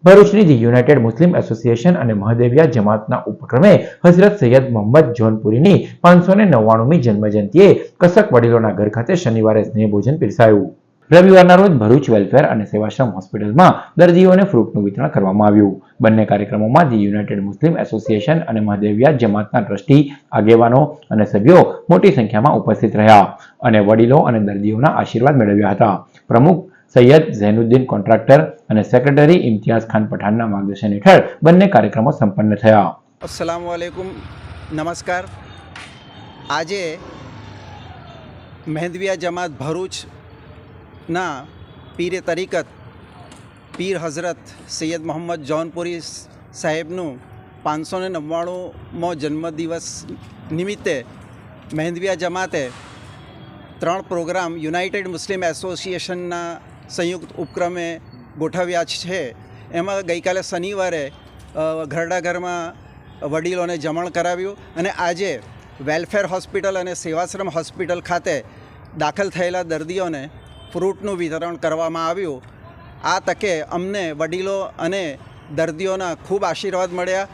ભરૂચની the United Muslim association અને મહદેવિયા જમાતના ઉપક્રમે હઝરત સૈયદ મોહમ્મદ જોનપુરીની 599મી જન્મજયંતિએ કસક વડીલોના ઘર ખાતે શનિવારે સ્નેહભોજન પીરસાયું। રવિવારના રોજ ભરૂચ વેલફેર અને સેવાશ્રમ હોસ્પિટલમાં દર્દીઓને ફ્રૂટનું વિતરણ કરવામાં આવ્યું। બંને કાર્યક્રમોમાં ધી યુનાઇટેડ મુસ્લિમ એસોસિએશન અને મહદેવિયા જમાતના ટ્રસ્ટી, આગેવાનો અને સભ્યો મોટી સંખ્યામાં ઉપસ્થિત રહ્યા અને વડીલો અને દર્દીઓના આશીર્વાદ મેળવ્યા હતા। પ્રમુખ સૈયદ ઝૈનુદ્દીન કોન્ટ્રાક્ટર અને સેક્રેટરી ઇમ્તિયાઝ ખાન પઠાણના માર્ગદર્શન હેઠળ બંને કાર્યક્રમો સંપન્ન થયા। अस्सलाम वालेकुम, नमस्कार। આજે મહદેવિયા જમાત ભરૂચના પીરે તરીકત પીર હઝરત સૈયદ મોહમ્મદ જોનપુરી સાહેબનું 599મો જન્મદિવસ નિમિત્તે મહદેવિયા જમાતે 3 પ્રોગ્રામ યુનાઇટેડ મુસ્લિમ એસોસિએશનના સંયુક્ત ઉપક્રમે ગોઠવ્યા છે। એમાં ગઈકાલે શનિવારે ઘરડા ઘરમાં વડીલોને જમણ કરાવ્યું અને આજે વેલફેર હોસ્પિટલ અને સેવાશ્રમ હોસ્પિટલ ખાતે દાખલ થયેલા દર્દીઓને ફ્રૂટનું વિતરણ કરવામાં આવ્યું। આ તકે અમને વડીલો અને દર્દીઓના ખૂબ આશીર્વાદ મળ્યા।